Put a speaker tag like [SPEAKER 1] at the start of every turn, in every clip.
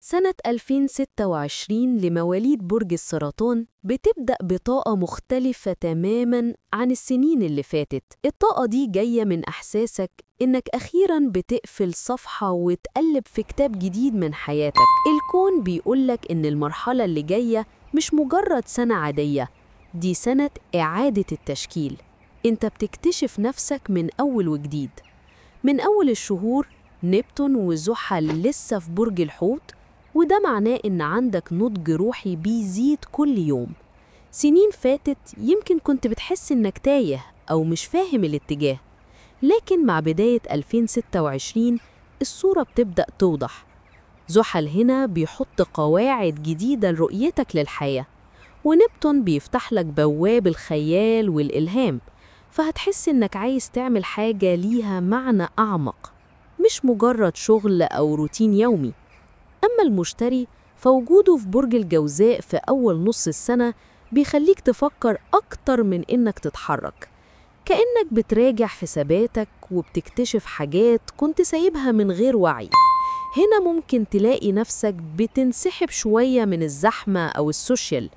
[SPEAKER 1] سنة 2026 لمواليد برج السرطان بتبدأ بطاقة مختلفة تماماً عن السنين اللي فاتت. الطاقة دي جاية من إحساسك إنك أخيراً بتقفل صفحة وتقلب في كتاب جديد من حياتك. الكون بيقولك إن المرحلة اللي جاية مش مجرد سنة عادية، دي سنة إعادة التشكيل. أنت بتكتشف نفسك من أول وجديد. من أول الشهور نبتون وزحل لسه في برج الحوت، وده معناه إن عندك نضج روحي بيزيد كل يوم. سنين فاتت يمكن كنت بتحس إنك تايه أو مش فاهم الاتجاه، لكن مع بداية 2026 الصورة بتبدأ توضح. زحل هنا بيحط قواعد جديدة لرؤيتك للحياة، ونبتون بيفتح لك بواب الخيال والإلهام، فهتحس إنك عايز تعمل حاجة ليها معنى أعمق، مش مجرد شغل أو روتين يومي. أما المشتري فوجوده في برج الجوزاء في أول نص السنة بيخليك تفكر أكتر من إنك تتحرك، كأنك بتراجع حساباتك وبتكتشف حاجات كنت سايبها من غير وعي. هنا ممكن تلاقي نفسك بتنسحب شوية من الزحمة أو السوشيال،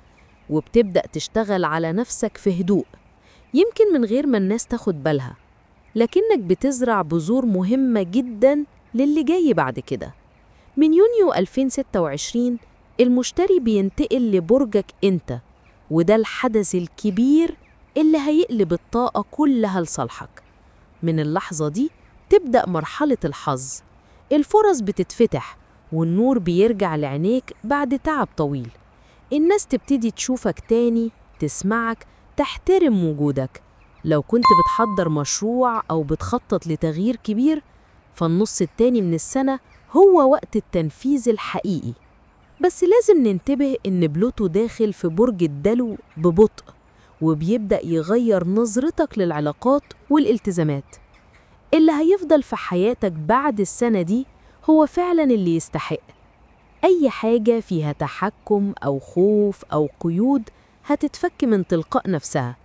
[SPEAKER 1] وبتبدأ تشتغل على نفسك في هدوء، يمكن من غير ما الناس تاخد بالها، لكنك بتزرع بذور مهمة جداً للي جاي بعد كده. من يونيو 2026 المشتري بينتقل لبرجك أنت، وده الحدث الكبير اللي هيقلب الطاقة كلها لصالحك. من اللحظة دي تبدأ مرحلة الحظ، الفرص بتتفتح والنور بيرجع لعينيك بعد تعب طويل. الناس تبتدي تشوفك تاني، تسمعك، تحترم وجودك. لو كنت بتحضر مشروع أو بتخطط لتغيير كبير، فالنص التاني من السنة هو وقت التنفيذ الحقيقي. بس لازم ننتبه إن بلوتو داخل في برج الدلو ببطء، وبيبدأ يغير نظرتك للعلاقات والالتزامات. اللي هيفضل في حياتك بعد السنة دي هو فعلاً اللي يستحق. أي حاجة فيها تحكم أو خوف أو قيود هتتفك من تلقاء نفسها،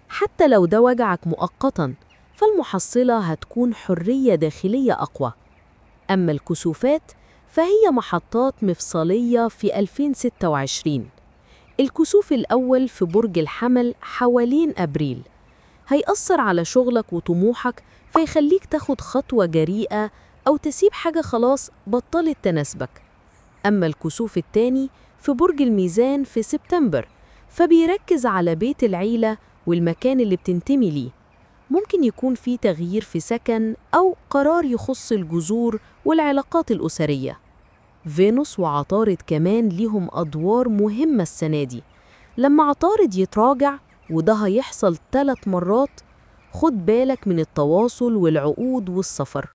[SPEAKER 1] حتى لو ده وجعك مؤقتاً، فالمحصلة هتكون حرية داخلية أقوى. أما الكسوفات فهي محطات مفصلية في 2026. الكسوف الأول في برج الحمل حوالين أبريل هيأثر على شغلك وطموحك، فيخليك تاخد خطوة جريئة أو تسيب حاجة خلاص بطلت تناسبك. أما الكسوف التاني في برج الميزان في سبتمبر فبيركز على بيت العيلة والمكان اللي بتنتمي ليه. ممكن يكون في تغيير في سكن أو قرار يخص الجذور والعلاقات الأسرية. فينوس وعطارد كمان ليهم أدوار مهمة السنة دي. لما عطارد يتراجع، وده هيحصل 3 مرات، خد بالك من التواصل والعقود والسفر،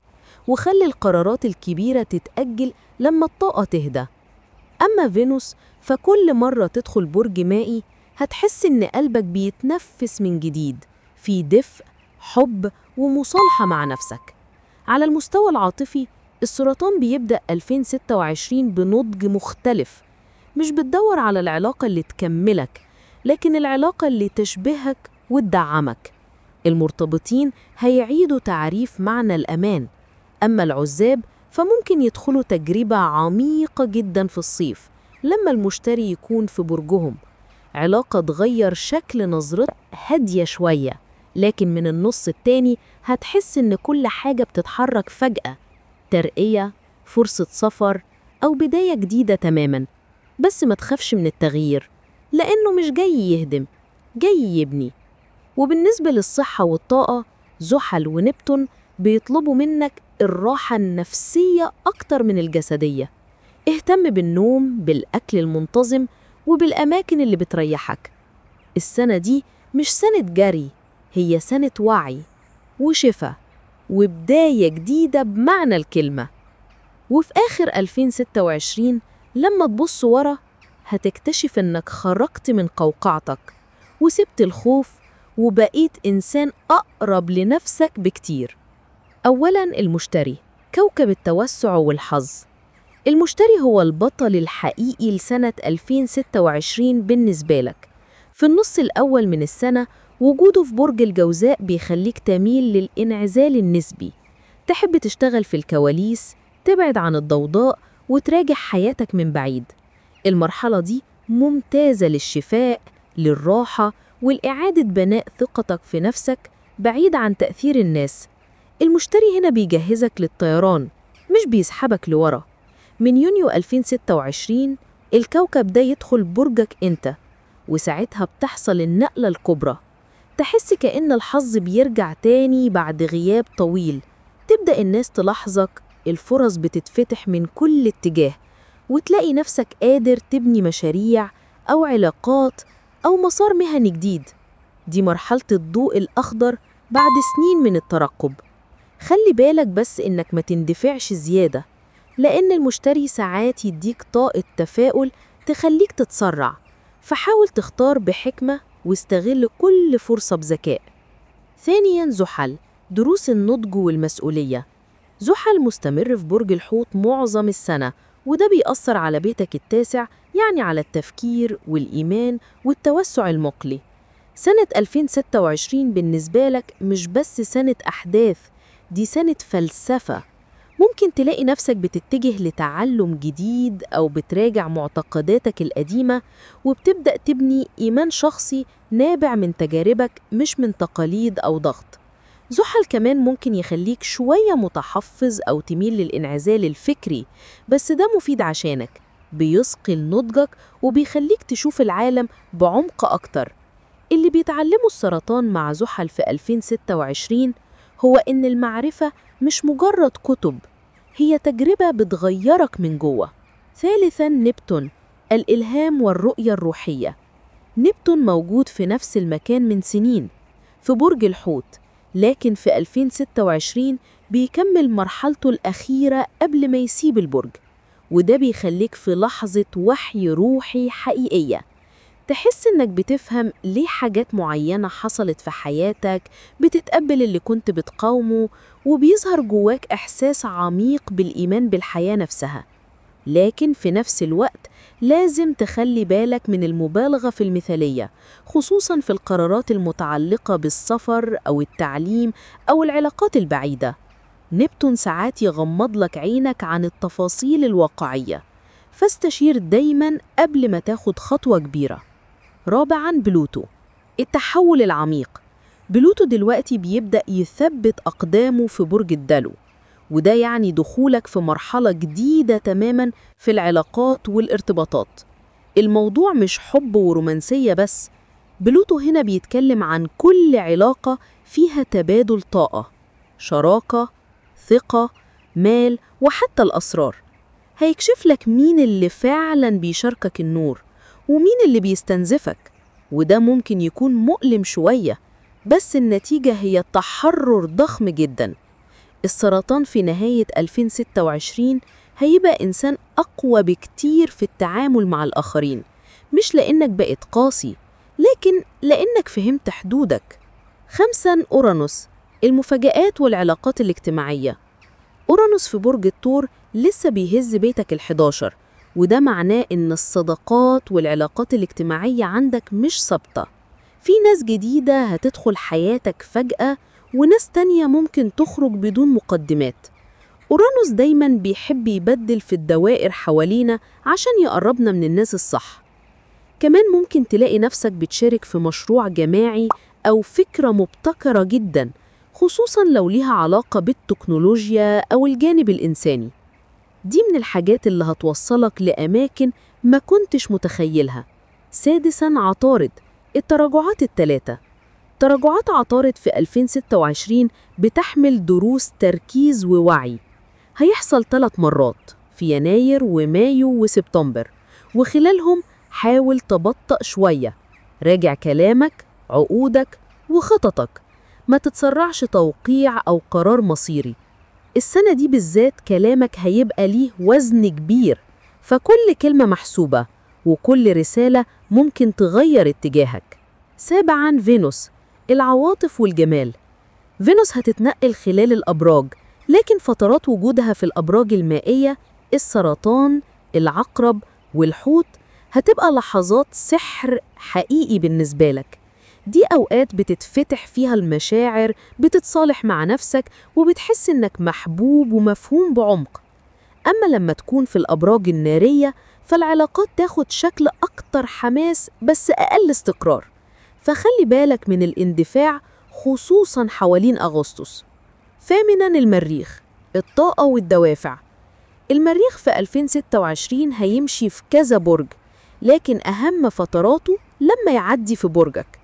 [SPEAKER 1] وخلي القرارات الكبيرة تتأجل لما الطاقة تهدى. أما فينوس فكل مرة تدخل برج مائي هتحس إن قلبك بيتنفس من جديد، في دفء، حب ومصالحة مع نفسك. على المستوى العاطفي السرطان بيبدأ 2026 بنضج مختلف، مش بتدور على العلاقة اللي تكملك، لكن العلاقة اللي تشبهك وتدعمك. المرتبطين هيعيدوا تعريف معنى الأمان. أما العزاب فممكن يدخلوا تجربة عميقة جدا في الصيف لما المشتري يكون في برجهم، علاقة تغير شكل نظرتك هادية شوية، لكن من النص التاني هتحس إن كل حاجة بتتحرك فجأة، ترقية، فرصة سفر، أو بداية جديدة تماماً. بس ما تخافش من التغيير، لأنه مش جاي يهدم، جاي يبني. وبالنسبة للصحة والطاقة، زحل ونبتون بيطلبوا منك الراحة النفسية أكتر من الجسدية. اهتم بالنوم، بالأكل المنتظم، وبالأماكن اللي بتريحك. السنة دي مش سنة جري، هي سنة وعي وشفاء وبداية جديدة بمعنى الكلمة. وفي آخر 2026 لما تبص ورا هتكتشف إنك خرجت من قوقعتك وسبت الخوف، وبقيت إنسان أقرب لنفسك بكتير. أولاً المشتري، كوكب التوسع والحظ. المشتري هو البطل الحقيقي لسنة 2026 بالنسبة لك. في النص الأول من السنة وجوده في برج الجوزاء بيخليك تميل للانعزال النسبي، تحب تشتغل في الكواليس، تبعد عن الضوضاء وتراجع حياتك من بعيد. المرحلة دي ممتازة للشفاء، للراحة، والإعادة بناء ثقتك في نفسك بعيد عن تأثير الناس. المشتري هنا بيجهزك للطيران، مش بيسحبك لورا. من يونيو 2026 الكوكب ده يدخل برجك انت، وساعتها بتحصل النقلة الكبرى. تحس كأن الحظ بيرجع تاني بعد غياب طويل. تبدأ الناس تلاحظك، الفرص بتتفتح من كل اتجاه، وتلاقي نفسك قادر تبني مشاريع أو علاقات أو مسار مهني جديد. دي مرحلة الضوء الأخضر بعد سنين من الترقب. خلي بالك بس إنك ما تندفعش زيادة، لأن المشتري ساعات يديك طاقة تفاؤل تخليك تتسرع. فحاول تختار بحكمة واستغل كل فرصة بذكاء. ثانياً، زحل، دروس النضج والمسؤولية. زحل مستمر في برج الحوت معظم السنة، وده بيأثر على بيتك التاسع، يعني على التفكير والإيمان والتوسع المقلي. سنة 2026 بالنسبة لك مش بس سنة أحداث، دي سنة فلسفة. ممكن تلاقي نفسك بتتجه لتعلم جديد أو بتراجع معتقداتك القديمة، وبتبدأ تبني إيمان شخصي نابع من تجاربك مش من تقاليد أو ضغط. زحل كمان ممكن يخليك شوية متحفظ أو تميل للانعزال الفكري، بس ده مفيد عشانك، بيثقل نضجك وبيخليك تشوف العالم بعمق أكتر. اللي بيتعلموا السرطان مع زحل في 2026 هو إن المعرفة مش مجرد كتب، هي تجربة بتغيرك من جوه. ثالثاً، نبتون، الإلهام والرؤية الروحية. نبتون موجود في نفس المكان من سنين في برج الحوت، لكن في 2026 بيكمل مرحلته الأخيرة قبل ما يسيب البرج، وده بيخليك في لحظة وحي روحي حقيقية. تحس إنك بتفهم ليه حاجات معينة حصلت في حياتك، بتتقبل اللي كنت بتقاومه، وبيظهر جواك إحساس عميق بالإيمان بالحياة نفسها. لكن في نفس الوقت لازم تخلي بالك من المبالغة في المثالية، خصوصاً في القرارات المتعلقة بالسفر أو التعليم أو العلاقات البعيدة. نبتون ساعات يغمض لك عينك عن التفاصيل الواقعية، فاستشير دايماً قبل ما تاخد خطوة كبيرة. رابعاً، بلوتو، التحول العميق. بلوتو دلوقتي بيبدأ يثبت أقدامه في برج الدلو، وده يعني دخولك في مرحلة جديدة تماماً في العلاقات والارتباطات. الموضوع مش حب ورومانسية بس، بلوتو هنا بيتكلم عن كل علاقة فيها تبادل طاقة، شراكة، ثقة، مال، وحتى الأسرار. هيكشف لك مين اللي فعلاً بيشاركك النور ومين اللي بيستنزفك، وده ممكن يكون مؤلم شوية، بس النتيجة هي تحرر ضخم جداً. السرطان في نهاية 2026 هيبقى إنسان أقوى بكتير في التعامل مع الآخرين، مش لأنك بقيت قاسي، لكن لأنك فهمت حدودك. خامساً، أورانوس، المفاجآت والعلاقات الاجتماعية. أورانوس في برج الثور لسه بيهز بيتك ال11، وده معناه إن الصداقات والعلاقات الاجتماعية عندك مش ثابتة. في ناس جديدة هتدخل حياتك فجأة، وناس تانية ممكن تخرج بدون مقدمات. أورانوس دايماً بيحب يبدل في الدوائر حوالينا عشان يقربنا من الناس الصح. كمان ممكن تلاقي نفسك بتشارك في مشروع جماعي أو فكرة مبتكرة جداً، خصوصاً لو ليها علاقة بالتكنولوجيا أو الجانب الإنساني. دي من الحاجات اللي هتوصلك لأماكن ما كنتش متخيلها. سادساً، عطارد، التراجعات الثلاثة. تراجعات عطارد في 2026 بتحمل دروس تركيز ووعي. هيحصل 3 مرات في يناير ومايو وسبتمبر، وخلالهم حاول تبطأ شوية، راجع كلامك، عقودك وخططك، ما تتسرعش توقيع أو قرار مصيري. السنة دي بالذات كلامك هيبقى ليه وزن كبير، فكل كلمة محسوبة وكل رسالة ممكن تغير اتجاهك. سابعاً، فينوس، العواطف والجمال. فينوس هتتنقل خلال الأبراج، لكن فترات وجودها في الأبراج المائية السرطان، العقرب والحوت هتبقى لحظات سحر حقيقي بالنسبة لك. دي أوقات بتتفتح فيها المشاعر، بتتصالح مع نفسك، وبتحس إنك محبوب ومفهوم بعمق. أما لما تكون في الأبراج النارية فالعلاقات تاخد شكل أكتر حماس بس أقل استقرار، فخلي بالك من الاندفاع خصوصاً حوالين أغسطس. ثامناً المريخ، الطاقة والدوافع. المريخ في 2026 هيمشي في كذا برج، لكن أهم فتراته لما يعدي في برجك.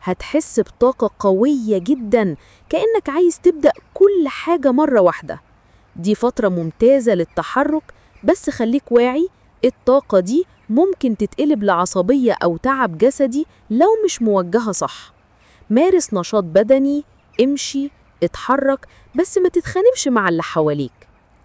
[SPEAKER 1] هتحس بطاقة قوية جداً كأنك عايز تبدأ كل حاجة مرة واحدة. دي فترة ممتازة للتحرك، بس خليك واعي، الطاقة دي ممكن تتقلب لعصبية أو تعب جسدي لو مش موجهة صح. مارس نشاط بدني، امشي، اتحرك، بس ما تتخانقش مع اللي حواليك.